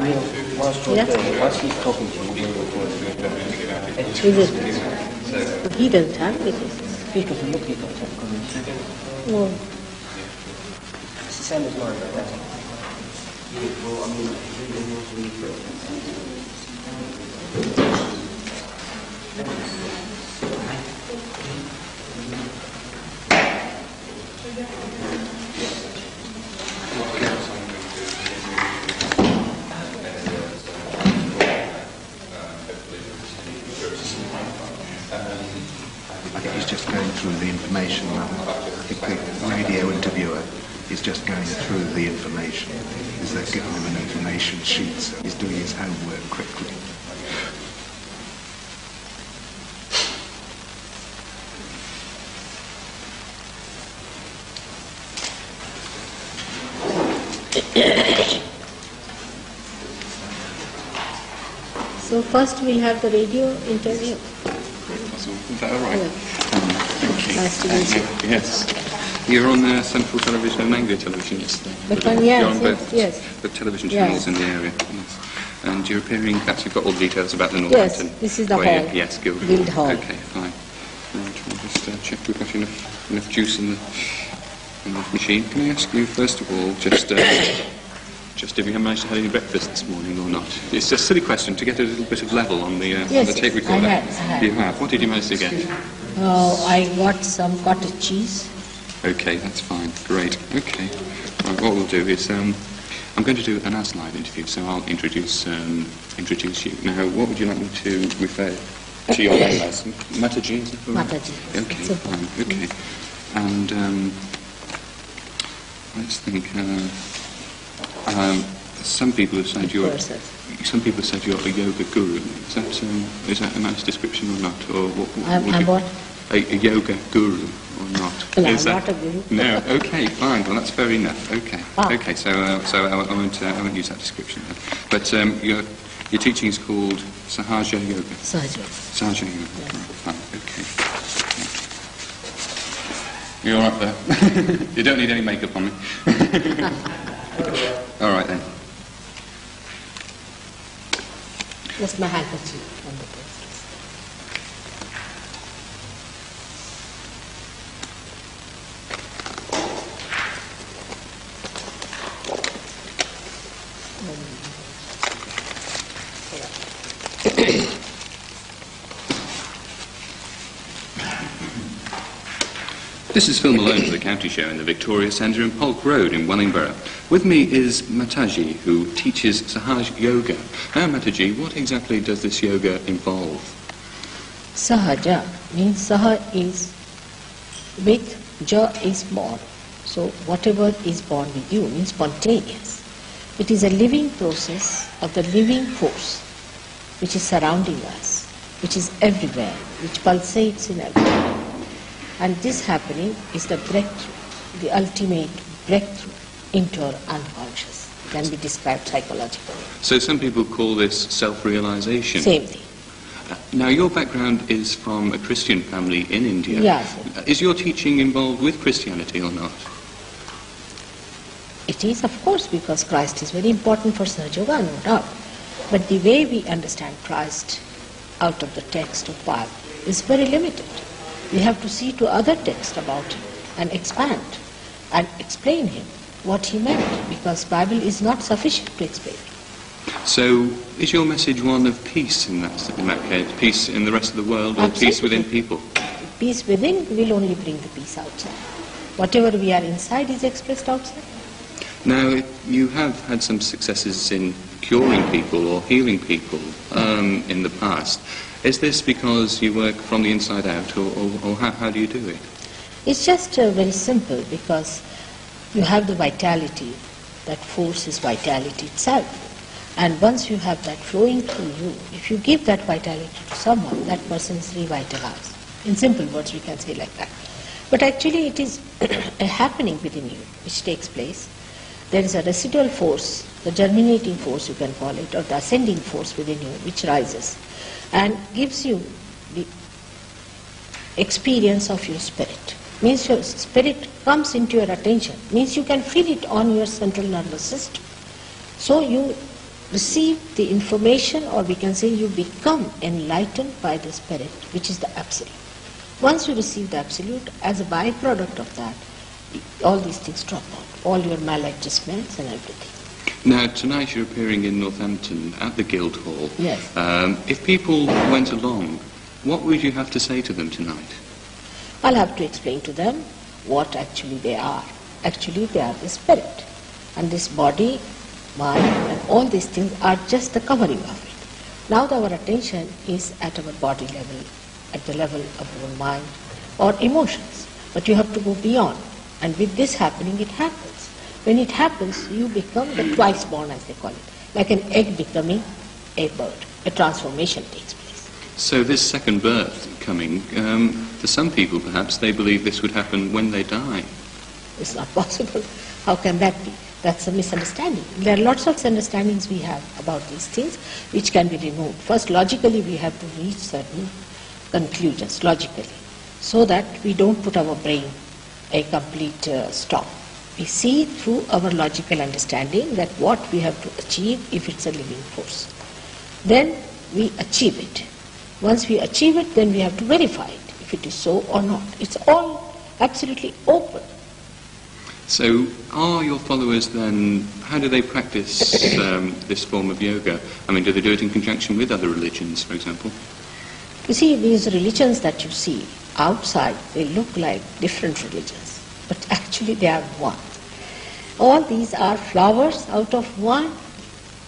Whilst he's talking to you, we'll record it. Is it? He doesn't have it. He doesn't look at it. No. It's the same as mine, but that's I think he's just going through the information now. I think the radio interviewer is just going through the information. Is they've given him an information sheet, so he's doing his homework quickly. So first we have the radio interview. Is that all right? Yeah. Thank you. Nice to meet you. Yes. You were on Central Television and Anglia Television yesterday. But one, yes, You're on yes. both television channels in the area. Yes. And you're appearing, perhaps you've got all the details about the Northampton. Yes, this is the hall. Yes, Guild Hall. Okay, fine. Right, we'll just check we've got enough juice in the machine. Can I ask you, first of all, just if you have managed to have any breakfast this morning or not? It's a silly question to get a little bit of level on the tape recorder. I had. You have. What did you manage to get? I got some cottage cheese. Okay, that's fine. Great. Okay. Right, what we'll do is I'm going to do an as live interview, so I'll introduce you. Now, what would you like me to refer to your name as? Mataji, is that right? Mataji. Okay, fine. Okay. And let's think. Some people have said you're a yoga guru. Is that a nice description or not? Or I'm what? A yoga guru or not? Well, I'm not a guru. No. Okay, fine. Well, that's fair enough. Okay. Ah. Okay. So I won't use that description then. But your teaching is called Sahaja Yoga. Sahaja Yoga. Yes. Right, fine. Okay. You're all right there. You don't need any makeup on me. All right then. Just my handkerchief on the place. This is Phil Malone for the County Show in the Victoria Centre in Polk Road in Wellingborough. With me is Mataji, who teaches Sahaj Yoga. Now, Mataji, what exactly does this yoga involve? Sahaja means Saha is with, Ja is born. So whatever is born with you means spontaneous. It is a living process of the living force which is surrounding us, which is everywhere, which pulsates in everywhere. And this happening is the breakthrough, the ultimate breakthrough into our unconscious. It can be described psychologically. So some people call this self-realization. Same thing. Now, your background is from a Christian family in India. Yes. Is your teaching involved with Christianity or not? It is, of course, because Christ is very important for Sahaja Yoga, no doubt. But the way we understand Christ out of the text of Bible is very limited. We have to see to other texts about him and expand and explain him what he meant, because Bible is not sufficient to explain. So is your message one of peace in that case? Peace in the rest of the world, or Absolutely. peace within people? Peace within will only bring the peace outside. Whatever we are inside is expressed outside. Now, you have had some successes in curing people or healing people in the past. Is this because you work from the inside out, or how do you do it? It's just very simple, because you have the vitality. That force is vitality itself. And once you have that flowing through you, if you give that vitality to someone, that person is revitalized. In simple words, we can say like that. But actually it is a happening within you which takes place. There is a residual force, the germinating force you can call it, or the ascending force within you which rises and gives you the experience of your spirit. Means your spirit comes into your attention. Means you can feel it on your central nervous system. So you receive the information, or we can say you become enlightened by the Spirit, which is the Absolute. Once you receive the Absolute, as a byproduct of that, all these things drop out, all your maladjustments and everything. Now, tonight you're appearing in Northampton at the Guildhall. Yes. If people went along, what would you have to say to them tonight? I'll have to explain to them what actually they are. Actually, they are the Spirit. And this body, mind, and all these things are just the covering of it. Now our attention is at our body level, at the level of our mind or emotions. But you have to go beyond. And with this happening, it happens. When it happens, you become the twice born, as they call it, like an egg becoming a bird. A transformation takes place. So this second birth coming, for some people perhaps, they believe this would happen when they die. It's not possible. How can that be? That's a misunderstanding. There are lots of misunderstandings we have about these things which can be removed. First, logically, we have to reach certain conclusions, logically, so that we don't put our brain a complete stop. We see through our logical understanding that what we have to achieve if it's a living force. Then we achieve it. Once we achieve it, then we have to verify it, if it is so or not. It's all absolutely open. So are your followers then, how do they practice this form of yoga? I mean, do they do it in conjunction with other religions, for example? You see, these religions that you see outside, they look like different religions, but actually they are one. All these are flowers out of one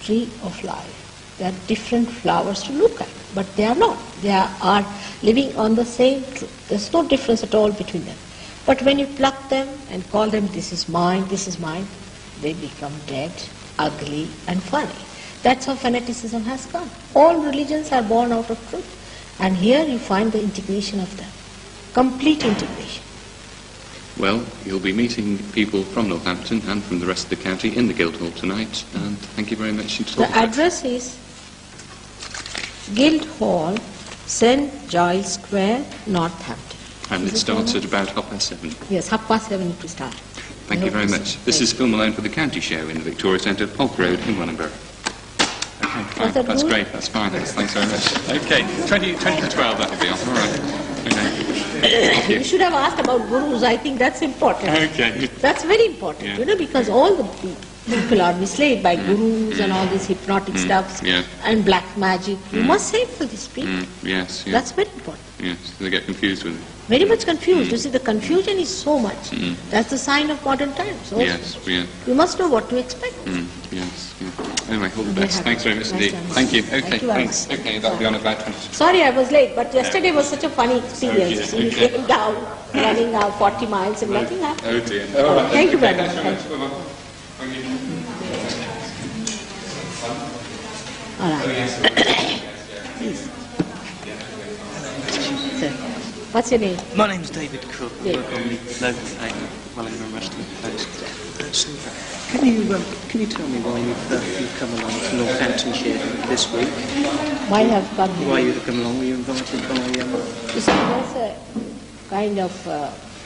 tree of life. They are different flowers to look at, but they are not. They are living on the same tree. There's no difference at all between them. But when you pluck them and call them, this is mine, they become dead, ugly, and funny. That's how fanaticism has come. All religions are born out of truth. And here you find the integration of them. Complete integration. Well, you'll be meeting people from Northampton and from the rest of the county in the Guildhall tonight. And thank you very much. The address is Guildhall, St. Giles Square, Northampton. And it starts at about 7:30. Yes, 7:30 it will start. Thank you very much. This is Film Alone for the County Show in the Victoria Centre, Polk Road in Wellingborough. Okay, fine. That's great. That's fine. Thanks very much. Okay, 20 to 12, that'll be on. All right. Okay. You should have asked about gurus. I think that's important. Okay. That's very important, Yeah. Because all the people are misled by gurus and all these hypnotic stuffs and black magic. You must say for these people. Yes. That's very important. Yes, they get confused with it. Very much confused. You see, the confusion is so much. That's the sign of modern times. Also. Yes, yeah. You must know what to expect. Yes, yeah. Anyway, all the best. Thanks very much indeed. Thank you. Okay, thanks. Okay, that'll be on about 20. Sorry I was late, but yesterday was such a funny experience. Oh, dear. We came down, running now 40 miles and nothing happened. Oh dear. All right. Thank you very Thanks much. very much. Bye-bye. Thank you. All right. Please. Sir, what's your name? My name's David Cook. I Yeah. work on the local paper, Wellingborough Wrestling Post. Can you tell me why you've come along to Northamptonshire this week? Why have come here? Why you have come along? Were you invited by... You see, there's a kind of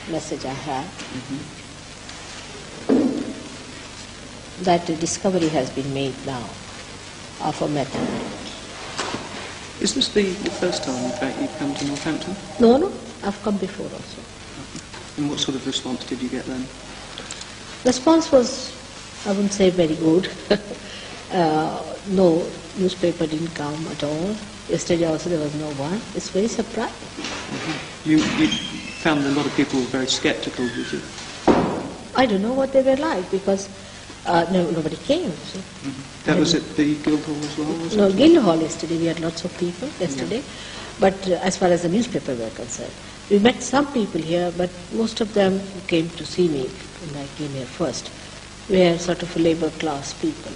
message I have that a discovery has been made now of a method. Is this the first time, in fact, you've come to Northampton? No, I've come before also. And what sort of response did you get then? Response was, I wouldn't say very good. No newspaper didn't come at all. Yesterday also there was no one. It's very surprising. You found a lot of people were very sceptical, did you? I don't know what they were like because nobody came. So. That was at the Guildhall as well, was No, it? Guildhall yesterday. We had lots of people yesterday. But as far as the newspaper were concerned, we met some people here, but most of them who came to see me when I came here first were sort of labor class people.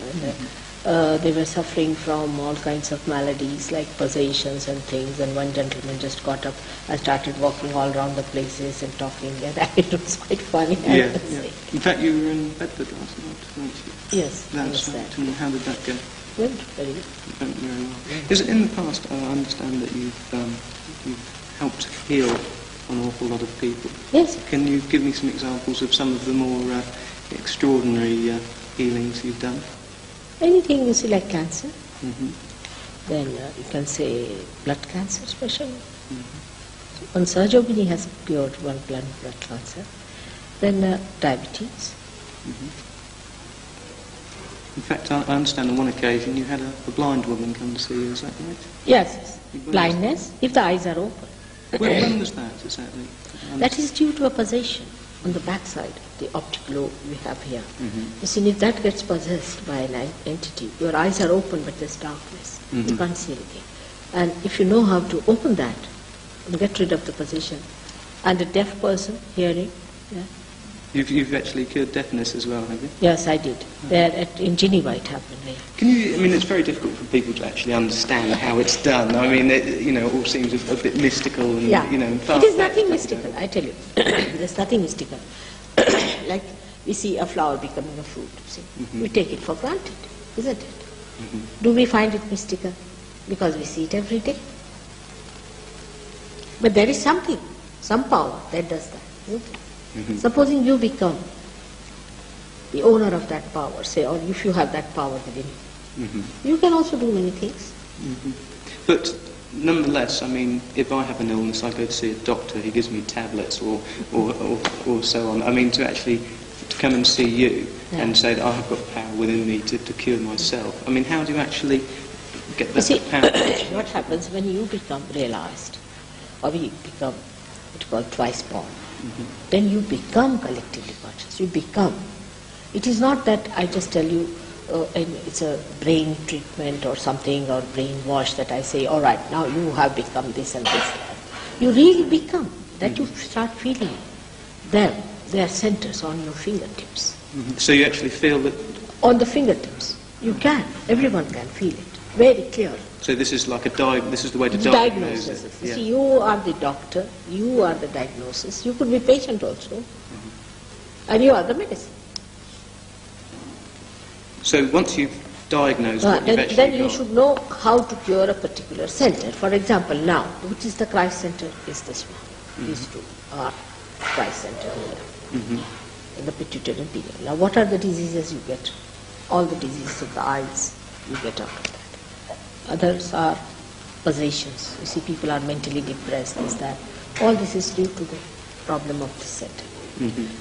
And they were suffering from all kinds of maladies like possessions and things. And one gentleman just got up and started walking all around the places and talking. And it was quite funny. I Yeah, have to yeah. say. In fact, you were in Bedford last night, weren't you? Yes, I was That's there. right. And how did that go? Went very good. Went very well. Is it in the past? I understand that you've helped heal an awful lot of people. Yes. Can you give me some examples of some of the more extraordinary healings you've done? Anything you see like cancer, then you can say blood cancer especially. One surgery has cured one blood cancer. Then diabetes. In fact, I understand on one occasion you had a blind woman come to see you, is that right? Yes, blindness if the eyes are open. When was that exactly? That is due to a possession on the back side, the optic lobe we have here. You see, if that gets possessed by an entity, your eyes are open but there's darkness. You can't see anything. And if you know how to open that and get rid of the possession, and a deaf person hearing, You've actually cured deafness as well, have you? Yes, I did. There in Geneva it happened. Yeah. Can you? I mean, it's very difficult for people to actually understand how it's done. I mean, it all seems a bit mystical and It is nothing mystical. I tell you, there's nothing mystical. Like we see a flower becoming a fruit. See, we take it for granted, isn't it? Do we find it mystical because we see it every day? But there is something, some power that does that. Isn't it? Supposing you become the owner of that power, say, or if you have that power within you, you can also do many things. But nonetheless, I mean, if I have an illness, I go to see a doctor, he gives me tablets or so on. I mean, to come and see you and say that I have got power within me to cure myself. I mean, how do you actually get that power? What happens when you become realized, or we become what's called twice born, then you become collectively conscious. You become. It is not that I just tell you it's a brain treatment or something or brainwash that I say, all right, now you have become this and this. You really become. That you start feeling them. They are centers on your fingertips. So you actually feel that? On the fingertips. You can. Everyone can feel it. Very clearly. So this is like this is the way to diagnose it. You see, you are the doctor, you are the diagnosis, you could be patient also, and you are the medicine. So once you've diagnosed what you've actually then you got, should know how to cure a particular center. For example, now, which is the Christ center is this one. These two are Christ center here, in the pituitary and pineal. Now what are the diseases you get? All the diseases of the eyes you get out of that. Others are possessions. You see, people are mentally depressed, is that. All this is due to the problem of the center.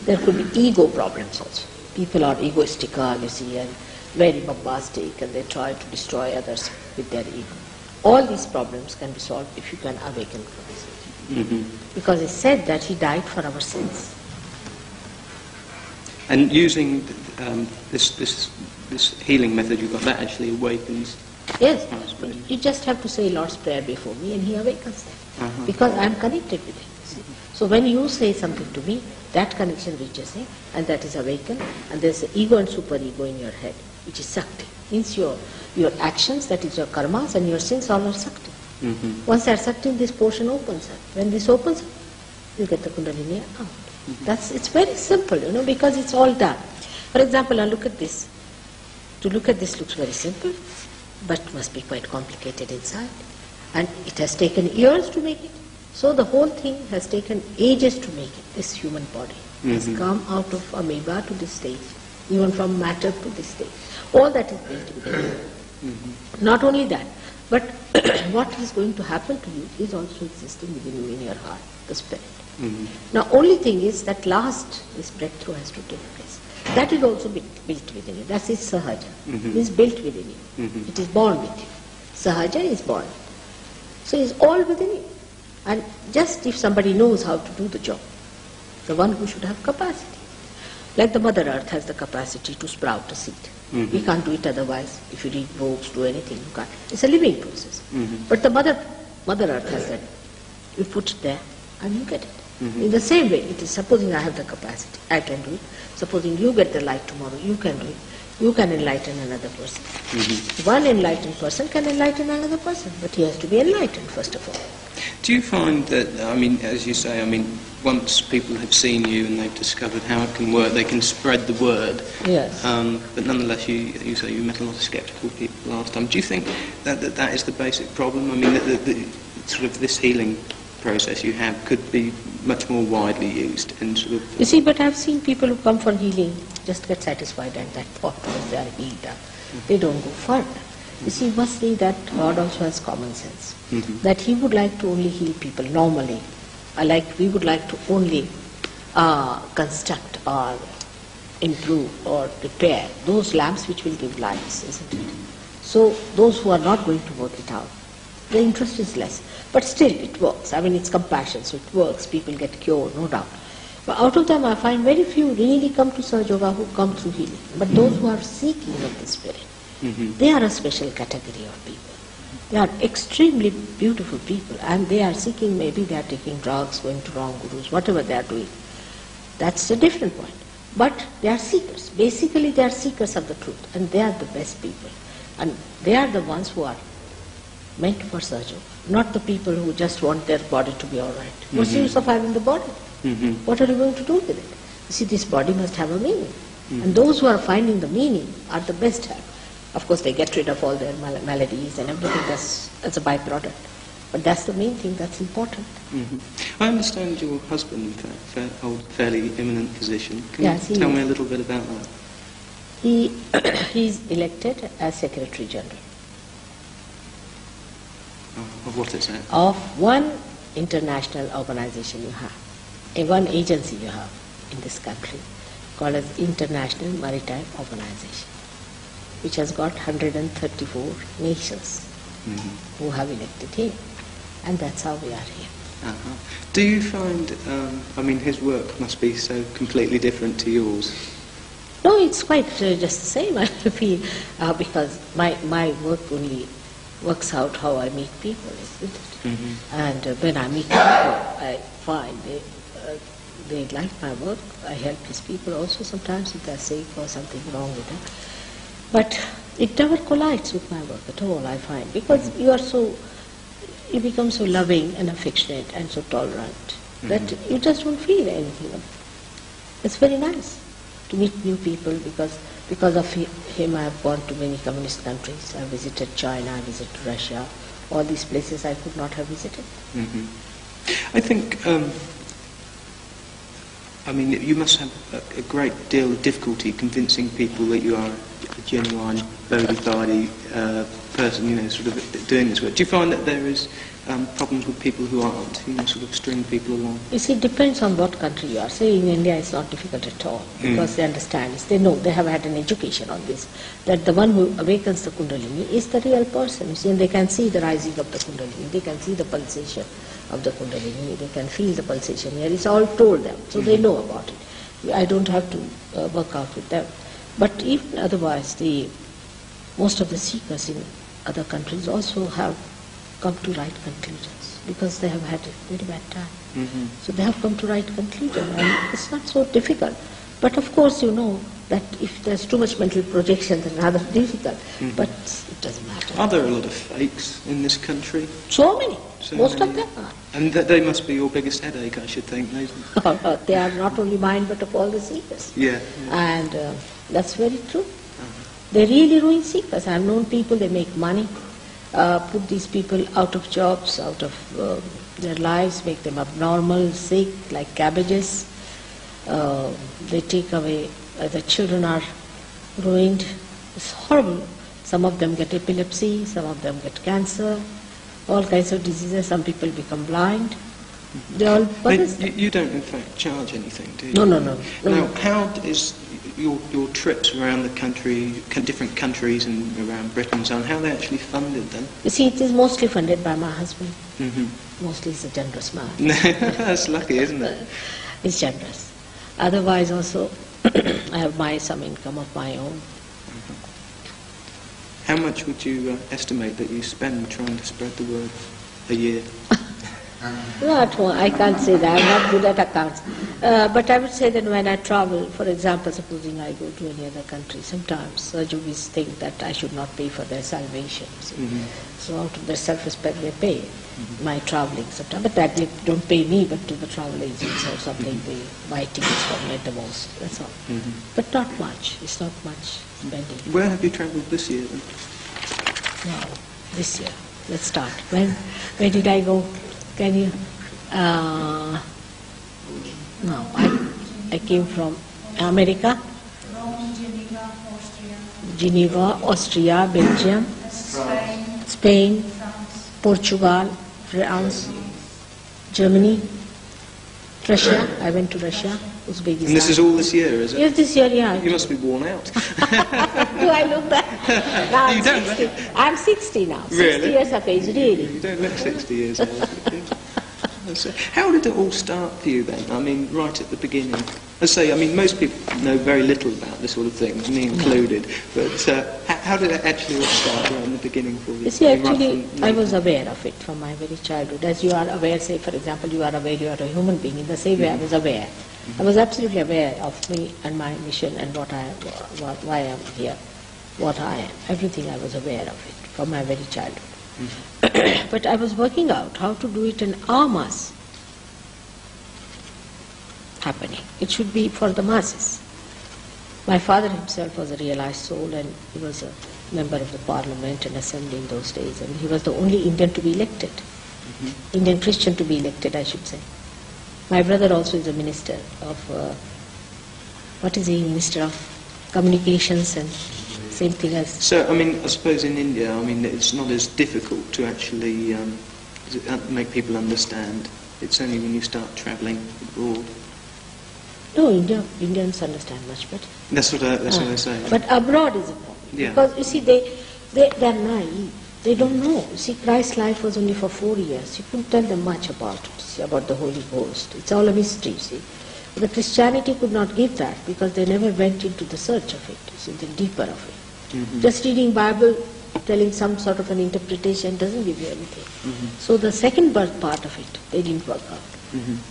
There could be ego problems also. People are egoistical, you see, and very bombastic, and they try to destroy others with their ego. All these problems can be solved if you can awaken Christ. Because it's said that he died for our sins. And using this healing method you've got, that actually awakens. Yes, you just have to say Lord's Prayer before me and he awakens them. Because I am connected with him. See? So when you say something to me, that connection reaches him and that is awakened, and there is ego and superego in your head, which is Sakti. Means your actions, that is your karmas, and your sins all are Sakti. Once they are Sakti, this portion opens up. When this opens up, you get the Kundalini out. It's very simple, because it's all done. For example, now look at this. To look at this looks very simple, but must be quite complicated inside. And it has taken years to make it. So the whole thing has taken ages to make it. This human body has come out of amoeba to this stage, even from matter to this stage. All that is built within you. Not only that, but what is going to happen to you is also existing within you in your heart, the spirit. Now only thing is that this breakthrough has to take place. That is also built within you. That is sahaja. It is built within you. It is born with you. Sahaja is born. So it is all within you. And just if somebody knows how to do the job, the one who should have capacity. Like the Mother Earth has the capacity to sprout a seed. We can't do it otherwise. If you read books, do anything, you can't. It's a living process. But the Mother Earth has that. You put it there and you get it. In the same way, it is supposing I have the capacity, I can do it. Supposing you get the light tomorrow, you can do it. You can enlighten another person. One enlightened person can enlighten another person, but he has to be enlightened first of all. Do you find that, as you say, once people have seen you and they've discovered how it can work, they can spread the word? Yes. But nonetheless, you say you met a lot of sceptical people last time. Do you think that is the basic problem? The sort of this healing process you have could be much more widely used in sort of... You see, but I've seen people who come for healing just get satisfied at that thought because they are healed up. They don't go further. You see, you must see that God also has common sense. That He would like to only heal people normally. We would like to only construct or improve or repair those lamps which will give lights, isn't it? So those who are not going to work it out, the interest is less. But still it works. I mean, it's compassion, so it works. People get cured, no doubt. But out of them I find very few really come to Sahaja Yoga who come through healing. But those who are seeking of the Spirit, they are a special category of people. They are extremely beautiful people, and they are seeking, maybe they are taking drugs, going to wrong gurus, whatever they are doing. That's a different point. But they are seekers. Basically they are seekers of the truth, and they are the best people. And they are the ones who are meant for Sahaja Yoga, not the people who just want their body to be all right. What's the use of having the body? What are you going to do with it? You see, this body must have a meaning. And those who are finding the meaning are the best help. Of course, they get rid of all their maladies and everything as a byproduct. But that's the main thing that's important. I understand your husband holds a fairly eminent position. Can you tell me a little bit about that? He's elected as Secretary General. Of what is that? Of one international organization you have, one agency you have in this country called as International Maritime Organization, which has got 134 nations who have elected him. And that's how we are here. Do you find, his work must be so completely different to yours? No, it's quite just the same, I feel, because my work only works out how I meet people, isn't it? And when I meet people, I find they like my work. I help these people also sometimes if they're sick or something wrong with them. But it never collides with my work at all, I find, because you become so loving and affectionate and so tolerant that you just don't feel anything. It's very nice to meet new people because of him I have gone to many communist countries. I visited China, I visited Russia, all these places I could not have visited. I think, you must have a great deal of difficulty convincing people that you are a genuine Bodhi person, sort of doing this work. Do you find that there is problems with people who aren't, sort of string people along? You see, it depends on what country you are. Say in India it's not difficult at all because they understand, they know, they have had an education on this, that the one who awakens the Kundalini is the real person. You see, and they can see the rising of the Kundalini, they can see the pulsation of the Kundalini, they can feel the pulsation here. It's all told them, so they know about it. I don't have to work out with them. But even otherwise, most of the seekers in other countries also have come to right conclusions because they have had a very bad time. So they have come to right conclusion, and it's not so difficult. But of course, you know that if there's too much mental projection, then rather difficult. But it doesn't matter. Are there a lot of fakes in this country? So many. Most of them are. And they must be your biggest headache, I should think. They are not only mine, but of all the seekers. Yeah. And that's very true. They really ruin seekers. I've known people, they make money, put these people out of jobs, out of their lives, make them abnormal, sick, like cabbages. They take away, the children are ruined. It's horrible. Some of them get epilepsy, some of them get cancer, all kinds of diseases. Some people become blind. They all. You don't, in fact, charge anything, do you? No. Now, how is your trips around the country, different countries and around Britain and so on, how are they actually funded then? You see, it is mostly funded by my husband. Mostly he's a generous man. That's lucky, isn't it? He's generous. Otherwise also, I have some income of my own. How much would you estimate that you spend trying to spread the word a year? Not, I can't say that. I'm not good at accounts. But I would say that when I travel, for example, supposing I go to any other country, sometimes Yogis think that I should not pay for their salvation. So out of their self-respect they pay my traveling sometimes. But that they don't pay me, but to the travel agents or something, they buy tickets for me at the most. That's all. But not much. It's not much spending. Where have you travelled this year then? Now, this year. Let's start. Where did I go? Can you? No, I came from America. Rome, Geneva, Austria. Geneva, Austria, Belgium, Spain, Portugal, France, Germany, Russia. I went to Russia, Uzbekistan. And this is all this year, is it? Yes, this year, yeah. You must be worn out. Do I look that? Now You I'm don't 60. I'm 60 now. 60 Really? years of age, really. You don't look 60 years old. How did it all start for you then? I mean, right at the beginning. I say, I mean, most people know very little about this sort of thing, me included. But how did it actually all start right in the beginning for you? You see, I mean, right actually, from- I was aware of it from my very childhood. As you are aware, say, for example, you are aware you are a human being. In the same way, I was aware. I was absolutely aware of me and my mission and why I am here, what I am. Everything I was aware of it from my very childhood. But I was working out how to do it in our mass happening. It should be for the masses. My father himself was a realized soul, and he was a member of the parliament and assembly in those days, and he was the only Indian to be elected. Indian Christian to be elected, I should say. My brother also is a minister of, what is he, Minister of Communications and same thing as... So, I mean, I suppose in India, I mean, it's not as difficult to actually make people understand. It's only when you start travelling abroad. No, Indians understand much better. That's what I say. But abroad is a problem. Yeah. Because, you see, they're naive. They don't know. You see, Christ's life was only for 4 years. You couldn't tell them much about it, see, about the Holy Ghost. It's all a mystery, you see. The Christianity could not give that because they never went into the search of it, you see, the deeper of it. Just reading Bible, telling some sort of an interpretation doesn't give you anything. So the second birth part of it, they didn't work out.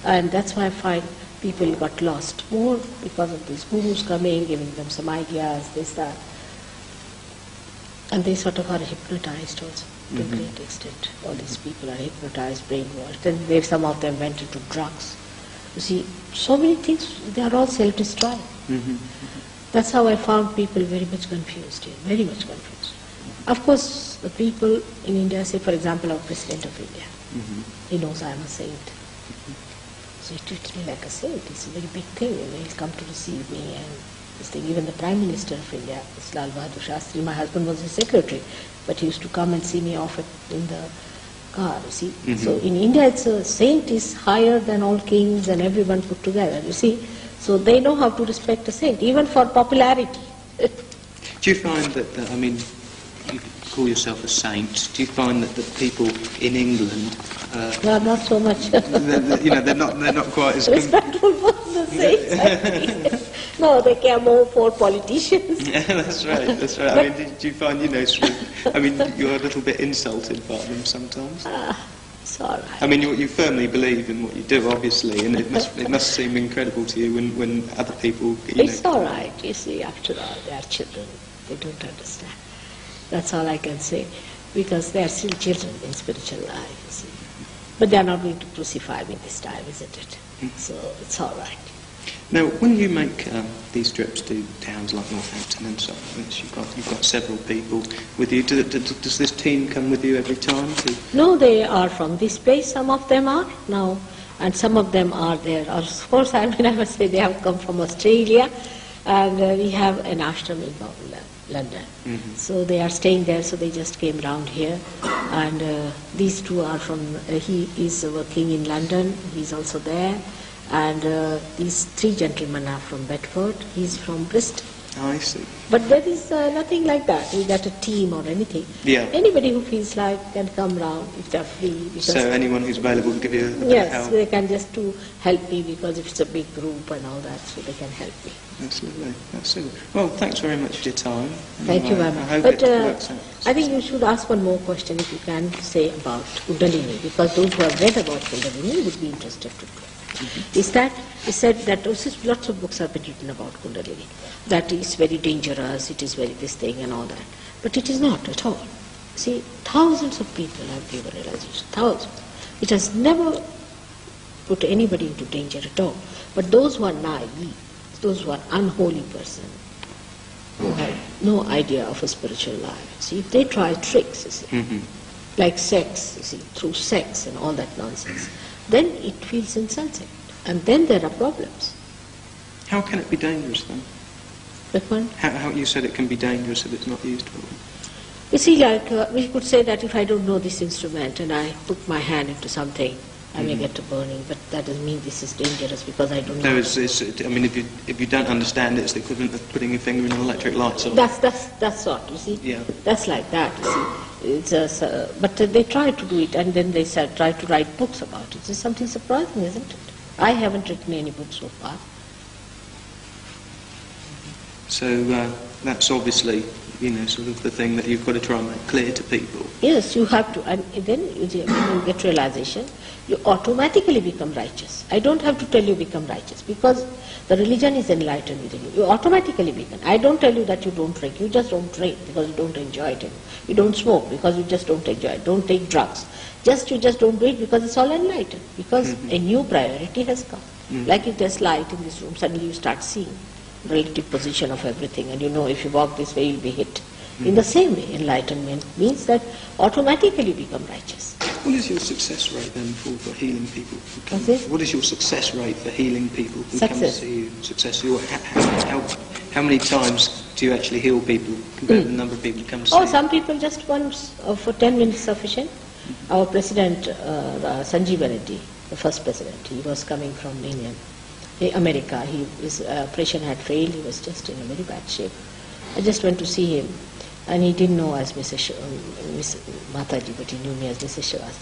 And that's why I find people got lost more because of these gurus coming, giving them some ideas, this, that. And they sort of are hypnotized also to a great extent. All these people are hypnotized, brainwashed. Then some of them went into drugs. You see, so many things, they are all self-destroying. That's how I found people very much confused here, very much confused. Of course, the people in India, say for example our President of India, he knows I am a saint. So he treats me like a saint. It's a very big thing. He'll come to receive me and this thing. Even the Prime Minister of India, Lal Bahadur Shastri, my husband was his secretary, but he used to come and see me off in the car, you see. So in India, it's a saint is higher than all kings and everyone put together, you see. So they know how to respect a saint, even for popularity. Do you find that, I mean, you call yourself a saint, do you find that the people in England... No, not so much. they're not quite as... Respectful for the saints. No, they care more for politicians. Yeah, that's right. I mean, do you find, I mean, you're a little bit insulted by them sometimes? It's all right. I mean, you firmly believe in what you do, obviously, and it must seem incredible to you when other people... It's all right. You see, after all, they are children. They don't understand. That's all I can say, because they are still children in spiritual life, you see. But they are not going to crucify me this time, isn't it? So it's all right. Now, when you make these trips to towns like Northampton and so on, which you've got several people with you, does this team come with you every time? No, they are from this place. Some of them are now, and some of them are there. Of course, I must say they have come from Australia, and we have an ashram in London. So they are staying there, so they just came round here. And these two are from, he is working in London, he's also there. And these three gentlemen are from Bedford, he's from Bristol. Oh, I see. But there is nothing like that, we got a team or anything. Yeah. Anybody who feels like can come round if they're free. So anyone who's available to give you a bit of yes, help? they can just to help me because if it's a big group and all that, so they can help me. Absolutely, absolutely. Well, thanks very much for your time. Thank you very I much. hope But it works out. I think you should ask one more question if you can say about Kundalini, because those who have read about Kundalini would be interested to know. Is that, he said that lots of books have been written about Kundalini, that it's very dangerous, it is very this thing and all that. But it is not at all. See, thousands of people have given realization, thousands. It has never put anybody into danger at all. But those who are naive, those who are unholy person, who have no idea of a spiritual life, see, if they try tricks, you see, like sex, you see, through sex and all that nonsense, then it feels insulting. And then there are problems. How can it be dangerous then? Which one? How you said it can be dangerous if it's not used well. You see, like, we could say that if I don't know this instrument and I put my hand into something, I may get to burning, but that doesn't mean this is dangerous because I don't know. No, I mean, if you don't understand it, it's the equivalent of putting your finger in an electric light socket. That's sort, you see. Yeah. That's like that, you see. It's but they try to do it, and then they try to write books about it. It's something surprising, isn't it? I haven't written any book so far. So that's obviously, sort of the thing that you've got to try and make clear to people. Yes, you have to, and then when you get realization, you automatically become righteous. I don't have to tell you become righteous because the religion is enlightened within you. You automatically become. I don't tell you that you don't drink. You just don't drink because you don't enjoy it. You don't smoke because you just don't enjoy it. Don't take drugs. You just don't do it because it's all enlightened. Because a new priority has come. Like if there's light in this room, suddenly you start seeing relative position of everything, and if you walk this way, you'll be hit. In the same way, enlightenment means that automatically you become righteous. What is your success rate then for healing people? What is your success rate for healing people who come to see you? Success. How many times do you actually heal people compared to the number of people who come to see you? Some people just once, for 10 minutes sufficient. Our president, Sanjeev Reddy, the first president, he was coming from America. His operation had failed. He was just in a very bad shape. I just went to see him, and he didn't know as Miss Mataji, but he knew me as Mrs. Shavas.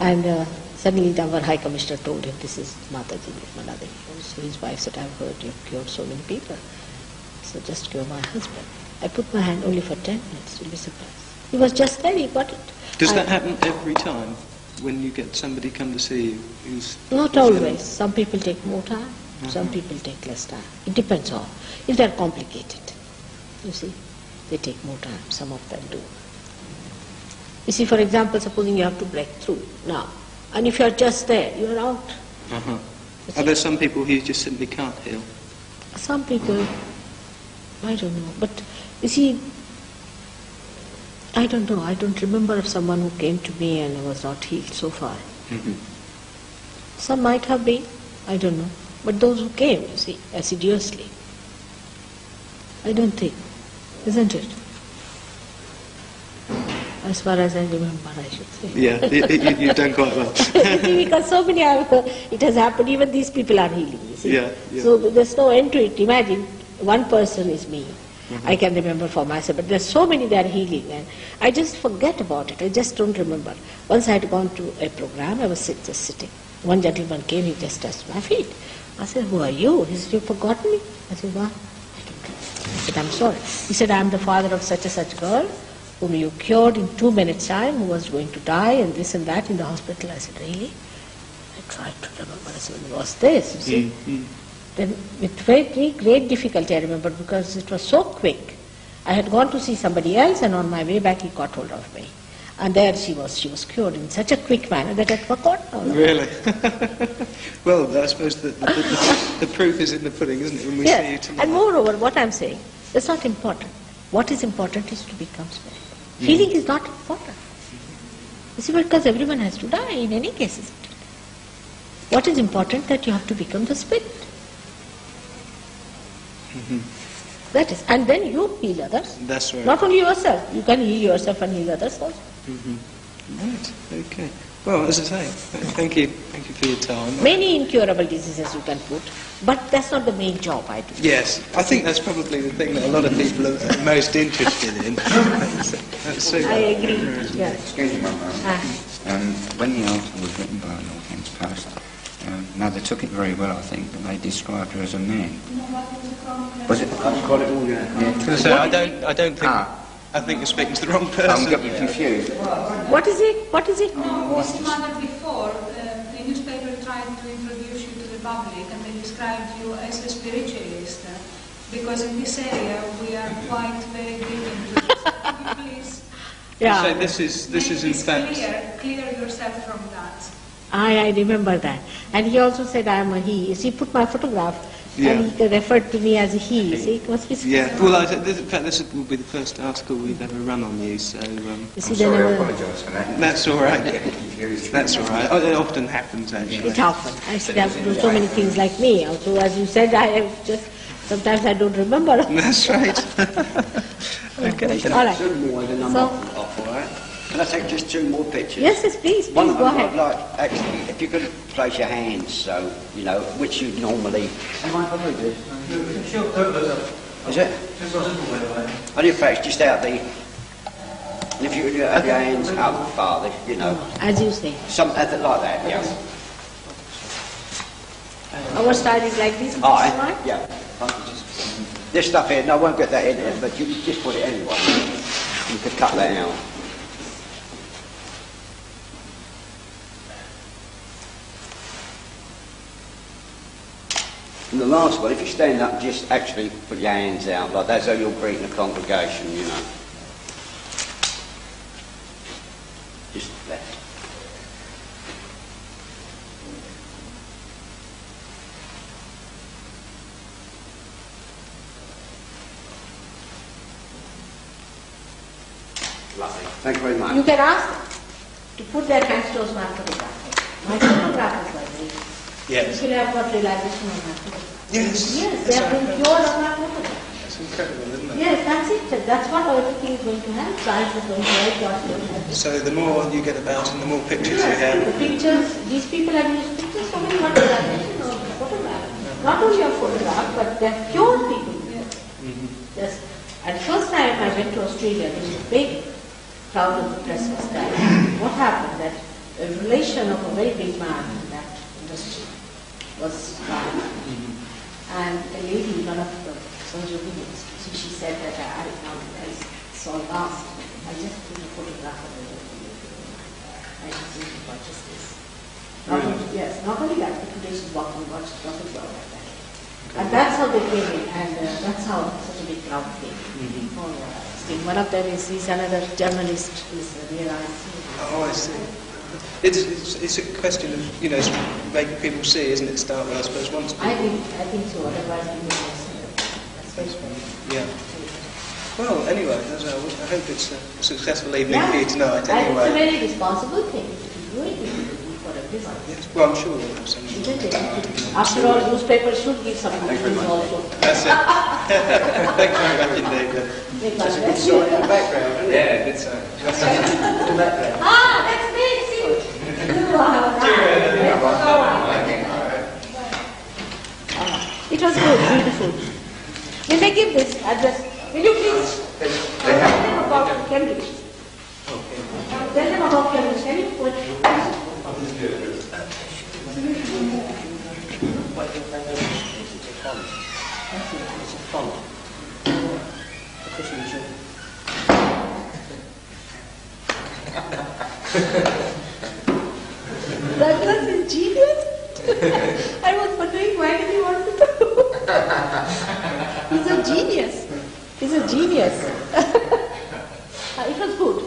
And suddenly our High Commissioner told him, this is Mataji, Manade. So his wife said, I've heard you've cured so many people. So just cure my husband. I put my hand only for 10 minutes, you'll be surprised. He was just there, he got it. Does that happen every time when you get somebody come to see you? Not always. Some people take more time, some people take less time. It depends on. If they're complicated, you see, they take more time, some of them do. You see, for example, supposing you have to break through now, and if you're just there, you're out. Are there some people who you just simply can't heal? Some people, I don't know, but you see, I don't know, I don't remember of someone who came to me and was not healed so far. Some might have been, I don't know, but those who came, you see, assiduously, I don't think, isn't it? As far as I remember, I should say. Yeah, you've done quite well. Because so many it has happened, even these people are healing, you see. Yeah. So there's no end to it. Imagine, one person is me. I can remember for myself, but there's so many that are healing, and I just forget about it. I just don't remember. Once I had gone to a program, I was just sitting. One gentleman came, he just touched my feet. I said, who are you? He said, you've forgotten me? I said, what? I don't know. I said, I'm sorry. He said, I'm the father of such and such girl, whom you cured in 2 minutes' time, who was going to die, and this and that in the hospital. I said, really? I tried to remember. I said, what was this? You see? Then with very great difficulty I remembered, because it was so quick. I had gone to see somebody else, and on my way back he caught hold of me. And there she was cured in such a quick manner that I forgot all of Really? Well, I suppose the proof is in the pudding, isn't it, when we see you tonight? And moreover, what I'm saying, that's not important. What is important is to become spirit. Healing is not important. You see, because everyone has to die in any case, isn't it? What is important that you have to become the spirit. That is, and then you heal others. That's right. Not only yourself, you can heal yourself and heal others also. Right, okay. Well, as I say, thank you for your time. Many incurable diseases you can put, but that's not the main job I do. Yes, I think that's probably the thing that a lot of people are most interested in. That's super. I agree. Yeah. Excuse me, Mum. When the article was written by Lord King's Post, now they took it very well, I think, but they described her as a man. Was it? I've got it all there. Yeah. So I don't think. I think you're speaking to the wrong person. I'm getting confused. What is it? What is it? This matter before, the newspaper tried to introduce you to the public, and they described you as a spiritualist, because in this area we are quite very deep into this. Please. Yeah. So this is in fact. Clear yourself from that. I remember that. And he also said I am a he. You see, he put my photograph and he referred to me as a he. See, it must be Yeah, well, in fact, this will be the first article we've ever run on you, so... you see, I'm sorry, I apologise for that. That's all right. That's all right. It often happens, actually. It often. I said I have to do so many things like me. Also, as you said, I have just Sometimes I don't remember. That's right. Okay. All right. Two more and then I'm So- off, all right? Can I take just two more pictures? Yes, yes, please, One please of go them, ahead. I'd like, actually, if you could place your hands so, you know, which you normally... Is it? And in fact, just out the... And if you could have your hands up farther, you know. As you say. Something like that, yeah. Our style is like this. All right? right, yeah. This stuff here, no, I won't get that in there, but you just put it anyway. You could cut that out. And the last one, if you stand up, just actually put your hands out, like that's how you'll greet the congregation, you know. Just that. Lovely. Thank you very much. You can ask to put their hands towards my photograph. My photographers were there. Yes. You have got realization on my photograph. Yes. Yes, they have been pure on my photograph. That's incredible, isn't it? Yes, that's it. That's what everything is going to help. Science is going to help. God is going to help. So the more you get about and the more pictures you Yes, have. the pictures, these people have used pictures for many realization of the photograph. Not only of photograph, but they're pure people. Yes. At first time I went to Australia, there was a big crowd of the press was there. What happened? That a relation of a very big man in that industry was dying. And a lady, one of the surgeons, so she said that I saw last, I just took a photograph of it. I should see to purchase this. Not only, yes, not only that, but today she's walking, watch it all like that. And that's how they came in, and that's how such a big crowd came. One of them is another journalist who's realized. Oh, I see. It's a question of, you know, making people see, isn't it, start with, I suppose, once people... I think so, otherwise we would not see it. That's very strange. Yeah. Well, anyway, I hope it's a successful evening for you tonight, And it's a anyway. very responsible thing to be doing it for everyone. Yes, well, I'm sure we'll have some... Isn't it? After all, newspapers should give some news also. That's it. Thank you very much indeed. That's it. Sorry, in the background, isn't it? Yeah, it's In the background. Ah, that's me, see? It was good, beautiful. Will they give this address? Will you please tell them about Cambridge? Tell them about Cambridge. Can you put That was ingenious. I was wondering why did he want to do. He's a genius. He's a genius. It was good.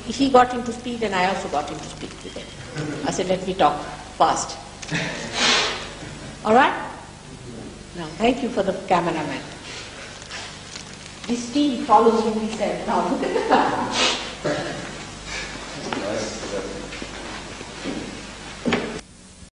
He got him to speak and I also got him to speak with him. I said, let me talk fast. All right? Now, thank you for the cameraman. This team follows you, he said. Now, look at the